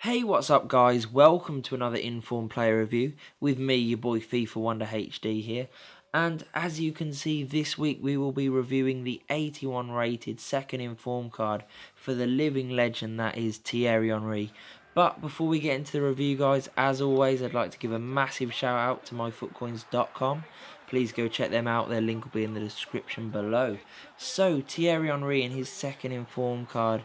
Hey, what's up guys? Welcome to another Informed Player Review with me, your boy FIFA Wonder HD here. And as you can see, this week we will be reviewing the 81 rated second Informed card for the living legend that is Thierry Henry. But before we get into the review guys, as always I'd like to give a massive shout out to myfootcoins.com. Please go check them out, their link will be in the description below. So Thierry Henry in his second Informed card.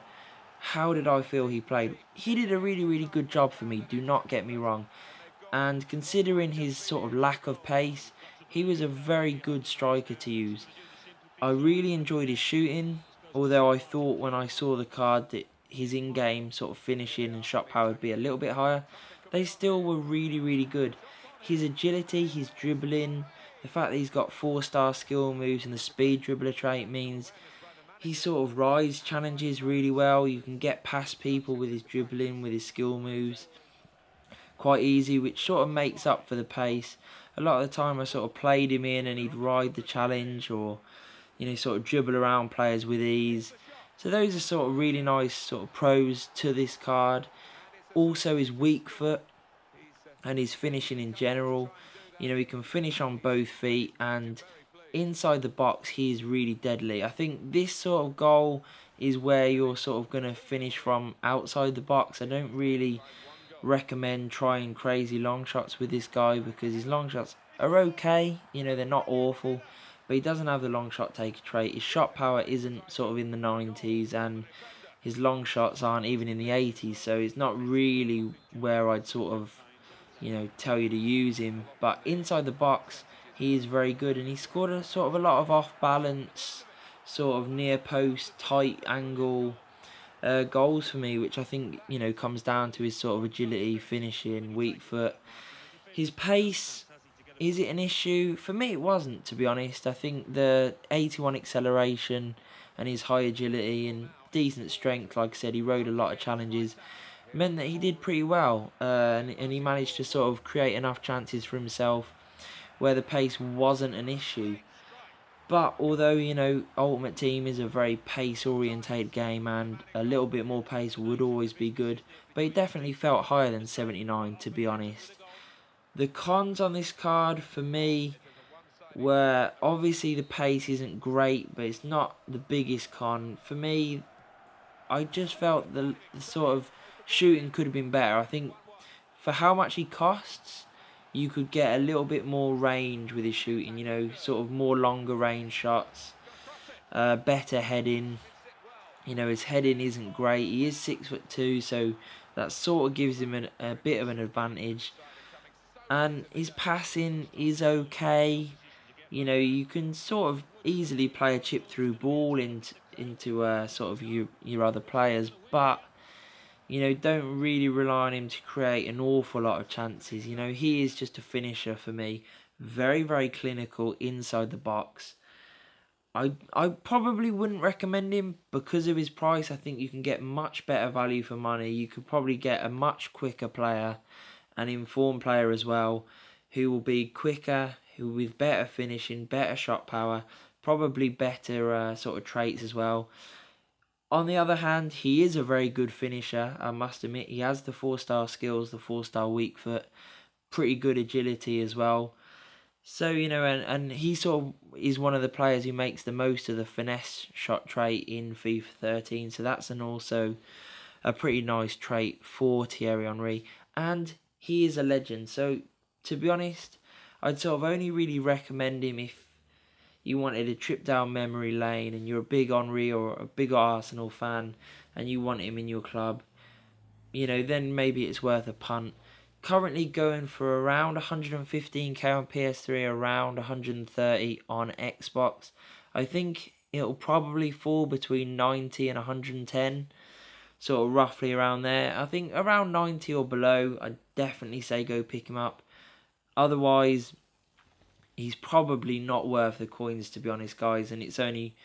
How did I feel he played? He did a really good job for me, do not get me wrong. And considering his sort of lack of pace, he was a very good striker to use. I really enjoyed his shooting, although I thought when I saw the card that his in-game sort of finishing and shot power would be a little bit higher. They still were really good. His agility, his dribbling, the fact that he's got 4-star skill moves and the speed dribbler trait means he sort of rides challenges really well. You can get past people with his dribbling, with his skill moves quite easy, which sort of makes up for the pace. A lot of the time I sort of played him in and he'd ride the challenge or, sort of dribble around players with ease. So those are sort of really nice sort of pros to this card. Also his weak foot and his finishing in general. He can finish on both feet and inside the box he is really deadly. I think this sort of goal is where you're sort of going to finish from outside the box. I don't really recommend trying crazy long shots with this guy because his long shots are okay. They're not awful, but he doesn't have the long shot taker trait. His shot power isn't sort of in the 90s and his long shots aren't even in the 80s, so it's not really where I'd sort of tell you to use him. But inside the box he is very good, and he scored a sort of a lot of off balance, sort of near post tight angle goals for me, which I think comes down to his sort of agility, finishing, weak foot. His pace, is it an issue? For me it wasn't, to be honest. I think the 81 acceleration and his high agility and decent strength, like I said, he rode a lot of challenges, meant that he did pretty well, and he managed to sort of create enough chances for himself where the pace wasn't an issue. But although, Ultimate Team is a very pace orientated game and a little bit more pace would always be good, but it definitely felt higher than 79, to be honest. The cons on this card for me were obviously the pace isn't great, but it's not the biggest con. For me, I just felt the sort of shooting could have been better. I think for how much he costs, you could get a little bit more range with his shooting, sort of more longer range shots, better heading. His heading isn't great. He is 6'2", so that sort of gives him a bit of an advantage. And his passing is okay. You can sort of easily play a chip through ball into sort of your other players, but don't really rely on him to create an awful lot of chances. He is just a finisher for me. Very clinical inside the box. I probably wouldn't recommend him because of his price. I think you can get much better value for money. You could probably get a much quicker player, an informed player as well, who will be quicker, who with better finishing, better shot power, probably better sort of traits as well. On the other hand, he is a very good finisher, I must admit. He has the 4-star skills, the 4-star weak foot, pretty good agility as well. So, and he sort of is one of the players who makes the most of the finesse shot trait in FIFA 13. So that's also a pretty nice trait for Thierry Henry. And he is a legend. So, to be honest, I'd sort of only really recommend him if you wanted a trip down memory lane and you're a big Henry or a big Arsenal fan and you want him in your club, then maybe it's worth a punt. Currently going for around 115k on PS3, around 130 on Xbox. I think it'll probably fall between 90 and 110, sort of roughly around there. I think around 90 or below, I'd definitely say go pick him up. Otherwise, he's probably not worth the coins, to be honest, guys, and it's only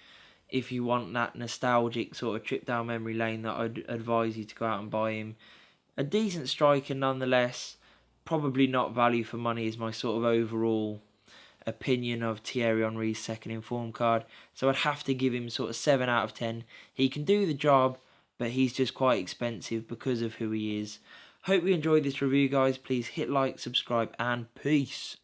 if you want that nostalgic sort of trip down memory lane that I'd advise you to go out and buy him. A decent striker nonetheless, probably not value for money is my sort of overall opinion of Thierry Henry's second informed card. So I'd have to give him sort of 7 out of 10. He can do the job, but he's just quite expensive because of who he is. Hope you enjoyed this review, guys. Please hit like, subscribe, and peace.